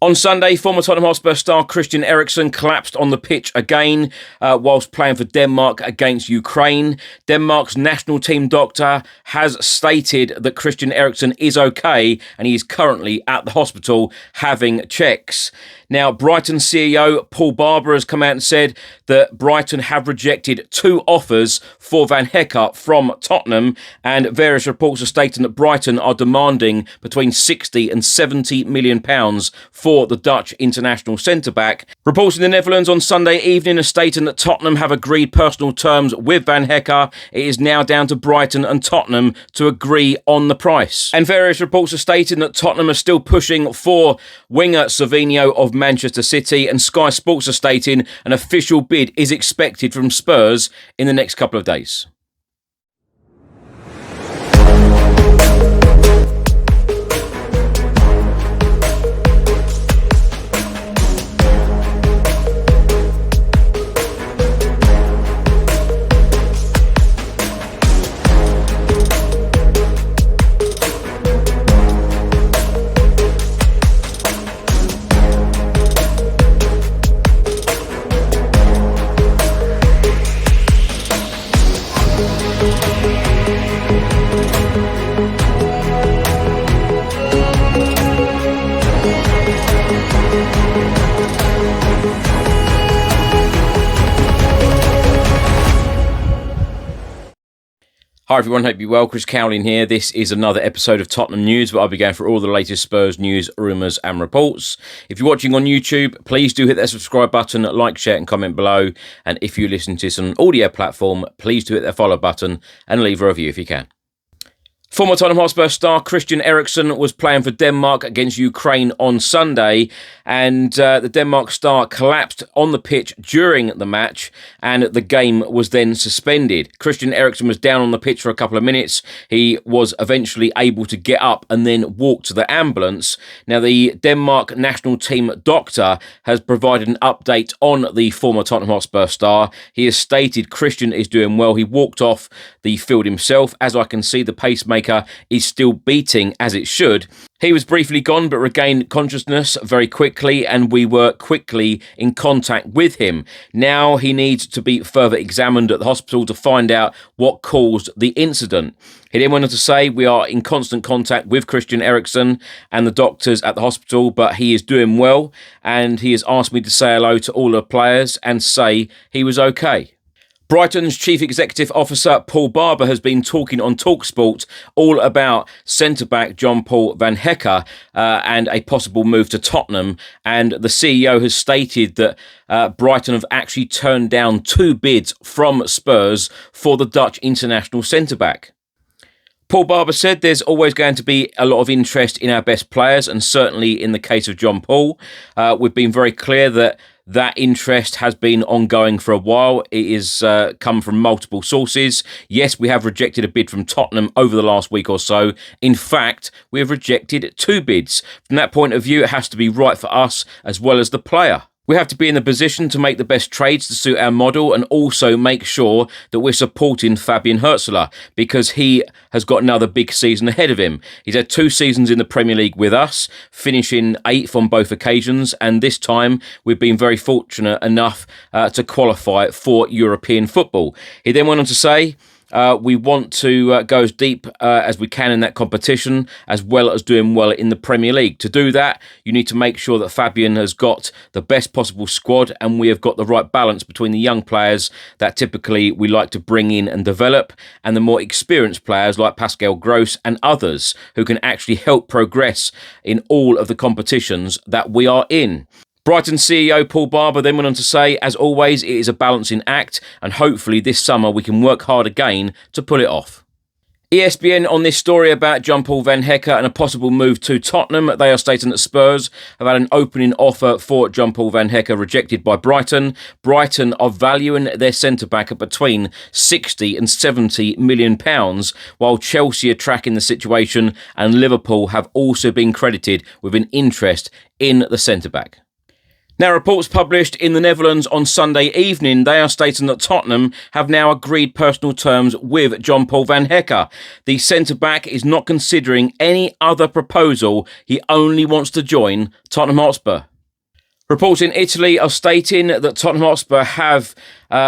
On Sunday, former Tottenham Hotspur star Christian Eriksen collapsed on the pitch again whilst playing for Denmark against Ukraine. Denmark's national team doctor has stated that Christian Eriksen is okay and he is currently at the hospital having checks. Now, Brighton CEO Paul Barber has come out and said that Brighton have rejected 2 offers for Van Hecke from Tottenham, and various reports are stating that Brighton are demanding between 60 and 70 million pounds for the Dutch international centre-back. Reports in the Netherlands on Sunday evening are stating that Tottenham have agreed personal terms with Van Hecke. It is now down to Brighton and Tottenham to agree on the price. And various reports are stating that Tottenham are still pushing for winger Savinho of Manchester City, and Sky Sports are stating an official bid is expected from Spurs in the next couple of days. Hi everyone, hope you're well. Chris Cowlin here. This is another episode of Tottenham News, where I'll be going through all the latest Spurs news, rumours and reports. If you're watching on YouTube, please do hit that subscribe button, like, share and comment below. And if you listen to this on an audio platform, please do hit that follow button and leave a review if you can. Former Tottenham Hotspur star Christian Eriksen was playing for Denmark against Ukraine on Sunday, and the Denmark star collapsed on the pitch during the match, and the game was then suspended. Christian Eriksen was down on the pitch for a couple of minutes. He was eventually able to get up and then walk to the ambulance. Now, the Denmark national team doctor has provided an update on the former Tottenham Hotspur star. He has stated Christian is doing well. He walked off the field himself. As I can see, the pacemaker is still beating as it should. He was briefly gone but regained consciousness very quickly, and we were quickly in contact with him. Now he needs to be further examined at the hospital to find out what caused the incident. He then went on to say, we are in constant contact with Christian Eriksen and the doctors at the hospital, but he is doing well, and he has asked me to say hello to all the players and say he was okay. Brighton's Chief Executive Officer Paul Barber has been talking on TalkSport all about centre-back John-Paul Van Hecke and a possible move to Tottenham. And the CEO has stated that Brighton have actually turned down 2 bids from Spurs for the Dutch international centre-back. Paul Barber said there's always going to be a lot of interest in our best players, and certainly in the case of John Paul. We've been very clear that interest has been ongoing for a while. It is come from multiple sources. Yes, we have rejected a bid from Tottenham over the last week or so. In fact, we have rejected 2 bids. From that point of view, it has to be right for us as well as the player. We have to be in the position to make the best trades to suit our model, and also make sure that we're supporting Fabian Hürzeler, because he has got another big season ahead of him. He's had 2 seasons in the Premier League with us, finishing 8th on both occasions, and this time we've been very fortunate enough to qualify for European football. He then went on to say, we want to go as deep as we can in that competition, as well as doing well in the Premier League. To do that, you need to make sure that Fabian has got the best possible squad, and we have got the right balance between the young players that typically we like to bring in and develop, and the more experienced players like Pascal Gross and others who can actually help progress in all of the competitions that we are in. Brighton CEO Paul Barber then went on to say, as always, it is a balancing act, and hopefully this summer we can work hard again to pull it off. ESPN on this story about John-Paul Van Hecke and a possible move to Tottenham. They are stating that Spurs have had an opening offer for John-Paul Van Hecke rejected by Brighton. Brighton are valuing their centre-back at between 60 and 70 million pounds, while Chelsea are tracking the situation, and Liverpool have also been credited with an interest in the centre-back. Now, reports published in the Netherlands on Sunday evening, they are stating that Tottenham have now agreed personal terms with John-Paul van Hecke. The centre-back is not considering any other proposal. He only wants to join Tottenham Hotspur. Reports in Italy are stating that Tottenham Hotspur have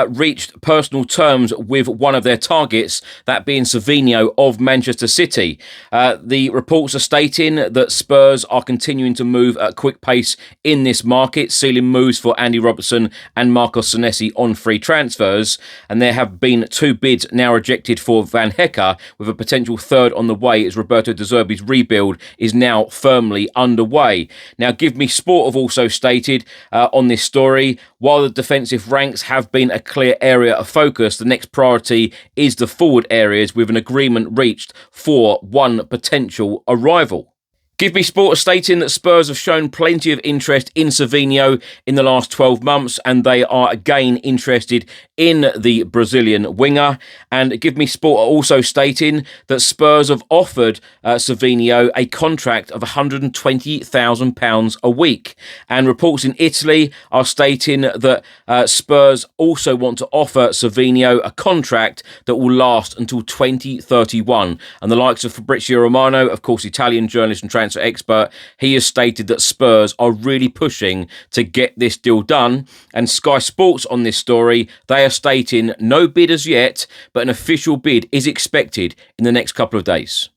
reached personal terms with one of their targets, that being Savinho of Manchester City. The reports are stating that Spurs are continuing to move at a quick pace in this market, sealing moves for Andy Robertson and Marcos Senesi on free transfers. And there have been 2 bids now rejected for Van Hecke, with a potential third on the way as Roberto De Zerbi's rebuild is now firmly underway. Now, Give Me Sport have also stated on this story, while the defensive ranks have been a clear area of focus, the next priority is the forward areas, with an agreement reached for one potential arrival. Give Me Sport stating that Spurs have shown plenty of interest in Savinho in the last 12 months, and they are again interested in the Brazilian winger. And Give Me Sport are also stating that Spurs have offered Savinho a contract of £120,000 a week. And reports in Italy are stating that Spurs also want to offer Savinho a contract that will last until 2031. And the likes of Fabrizio Romano, of course, Italian journalist and transfer expert, he has stated that Spurs are really pushing to get this deal done. And Sky Sports on this story, they are stating no bid as yet, but an official bid is expected in the next couple of days.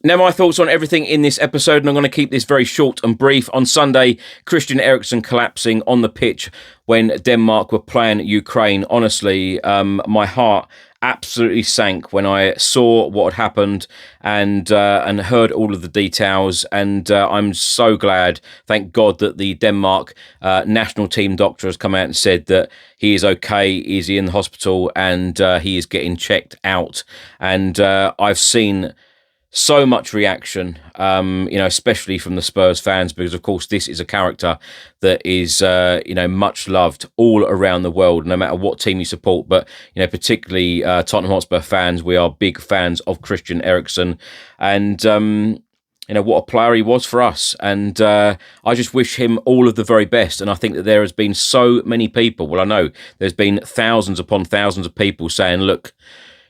Now, my thoughts on everything in this episode, and I'm going to keep this very short and brief. On Sunday, Christian Eriksen collapsing on the pitch when Denmark were playing Ukraine. Honestly, my heart absolutely sank when I saw what had happened and heard all of the details. And I'm so glad, thank God, that the Denmark national team doctor has come out and said that he is okay, he's in the hospital, and he is getting checked out. And I've seen so much reaction, especially from the Spurs fans, because of course this is a character that is, much loved all around the world, no matter what team you support. But, particularly Tottenham Hotspur fans, we are big fans of Christian Eriksen, and, what a player he was for us. And I just wish him all of the very best. And I think that there has been so many people, well, I know there's been thousands upon thousands of people saying, look,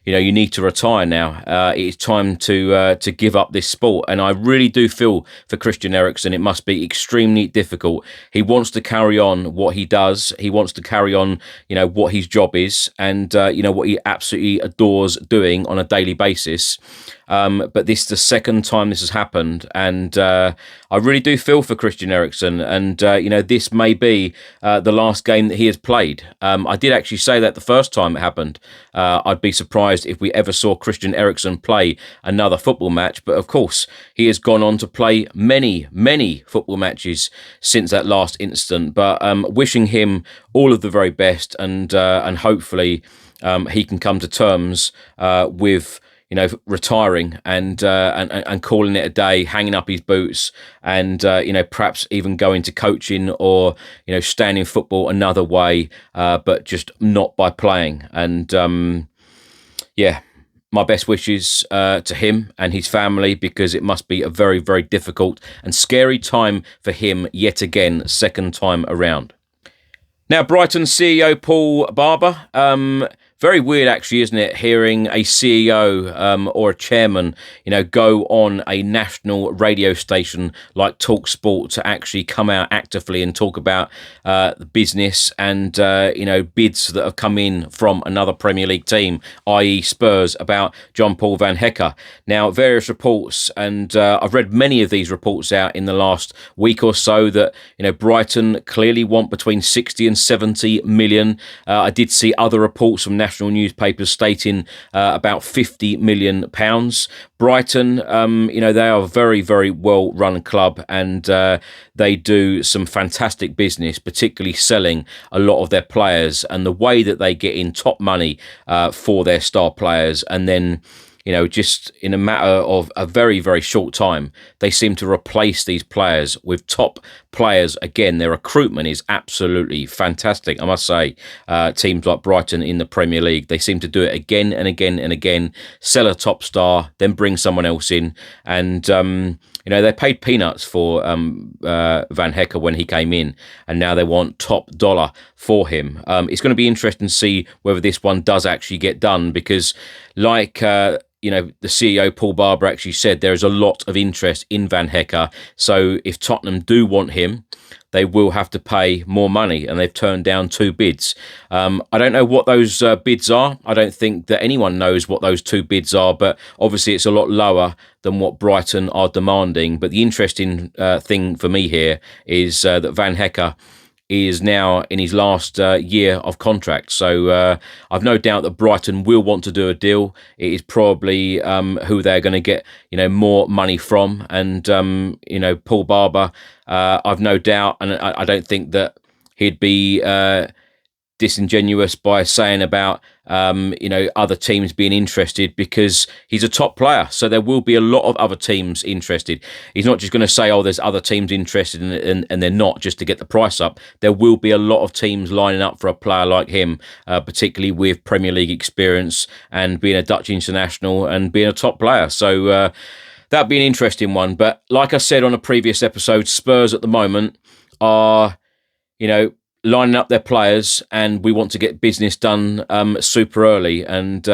you need to retire now. It's time to give up this sport. And I really do feel for Christian Eriksen, it must be extremely difficult. He wants to carry on what he does. He wants to carry on, what his job is, and, what he absolutely adores doing on a daily basis. But this is the second time this has happened. And I really do feel for Christian Eriksen. And, this may be the last game that he has played. I did actually say that the first time it happened. I'd be surprised if we ever saw Christian Eriksen play another football match. But of course, he has gone on to play many, many football matches since that last incident. But wishing him all of the very best, and hopefully he can come to terms with retiring and calling it a day, hanging up his boots, and perhaps even going to coaching or staying in football another way, but just not by playing. And my best wishes to him and his family, because it must be a very, very difficult and scary time for him yet again, second time around. Now, Brighton CEO Paul Barber. Very weird, actually, isn't it, hearing a CEO or a chairman, go on a national radio station like Talk Sport to actually come out actively and talk about the business and, bids that have come in from another Premier League team, i.e. Spurs, about John-Paul van Hecke. Now, various reports, and I've read many of these reports out in the last week or so, that, Brighton clearly want between 60 and 70 million. I did see other reports from national newspapers stating about £50 million. Brighton, they are a very, very well-run club, and they do some fantastic business, particularly selling a lot of their players, and the way that they get in top money for their star players, and then just in a matter of a very, very short time, they seem to replace these players with top players. Again, their recruitment is absolutely fantastic, I must say. Teams like Brighton in the Premier League, they seem to do it again and again and again, sell a top star, then bring someone else in. And, they paid peanuts for Van Hecke when he came in, and now they want top dollar for him. It's going to be interesting to see whether this one does actually get done, because like the CEO Paul Barber actually said, there is a lot of interest in Van Hecke. So if Tottenham do want him, they will have to pay more money, and they've turned down 2 bids. I don't know what those bids are. I don't think that anyone knows what those 2 bids are, but obviously it's a lot lower than what Brighton are demanding. But the interesting thing for me here is that Van Hecke is now in his last year of contract. So I've no doubt that Brighton will want to do a deal. It is probably who they're going to get, more money from. And, Paul Barber, I've no doubt, and I don't think that he'd be disingenuous by saying about other teams being interested, because he's a top player, so there will be a lot of other teams interested. He's not just going to say, there's other teams interested, and they're not, just to get the price up. There will be a lot of teams lining up for a player like him, particularly with Premier League experience and being a Dutch international and being a top player. So that'd be an interesting one. But like I said on a previous episode, Spurs at the moment are lining up their players, and we want to get business done super early. And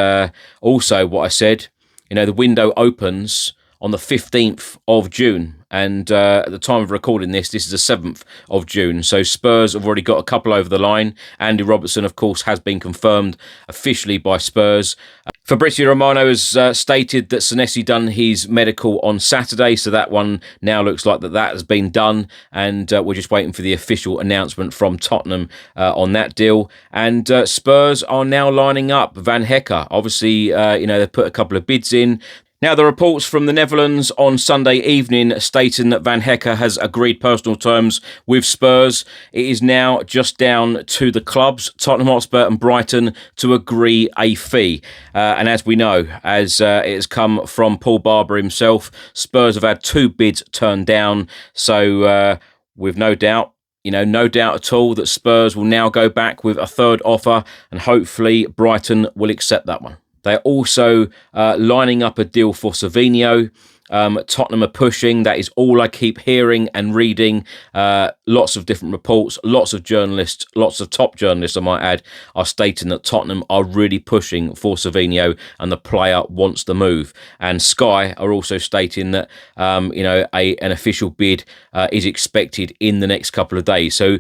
also what I said, the window opens on the 15th of June. And at the time of recording this is the 7th of June. So Spurs have already got a couple over the line. Andy Robertson, of course, has been confirmed officially by Spurs. Fabrizio Romano has stated that Senesi done his medical on Saturday, so that one now looks like that has been done, and we're just waiting for the official announcement from Tottenham on that deal. And Spurs are now lining up Van Hecke. Obviously, they've put a couple of bids in. Now, the reports from the Netherlands on Sunday evening stating that Van Hecke has agreed personal terms with Spurs. It is now just down to the clubs, Tottenham Hotspur and Brighton, to agree a fee. And as we know, as it has come from Paul Barber himself, Spurs have had 2 bids turned down. So with no doubt at all that Spurs will now go back with a 3rd offer, and hopefully Brighton will accept that one. They're also lining up a deal for Savinho. Tottenham are pushing. That is all I keep hearing and reading. Lots of different reports, lots of journalists, lots of top journalists, I might add, are stating that Tottenham are really pushing for Savinho, and the player wants the move. And Sky are also stating that an official bid is expected in the next couple of days. So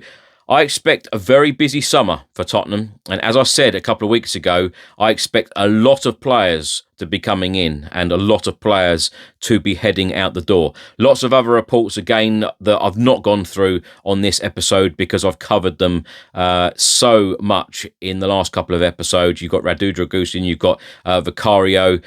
I expect a very busy summer for Tottenham. And as I said a couple of weeks ago, I expect a lot of players to be coming in and a lot of players to be heading out the door. Lots of other reports, again, that I've not gone through on this episode because I've covered them so much in the last couple of episodes. You've got Radu Dragusin, you've got Vicario,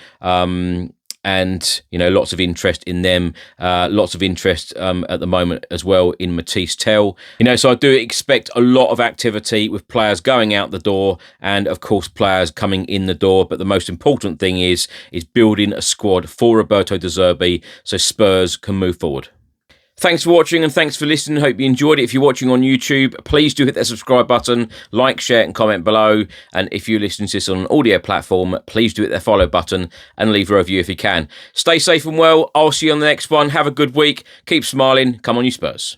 and lots of interest in them, lots of interest at the moment as well in Matisse Tell. So I do expect a lot of activity with players going out the door and of course players coming in the door. But the most important thing is building a squad for Roberto De Zerbi so Spurs can move forward. Thanks for watching and thanks for listening. Hope you enjoyed it. If you're watching on YouTube, please do hit that subscribe button, like, share and comment below. And if you're listening to this on an audio platform, please do hit that follow button and leave a review if you can. Stay safe and well. I'll see you on the next one. Have a good week. Keep smiling. Come on, you Spurs.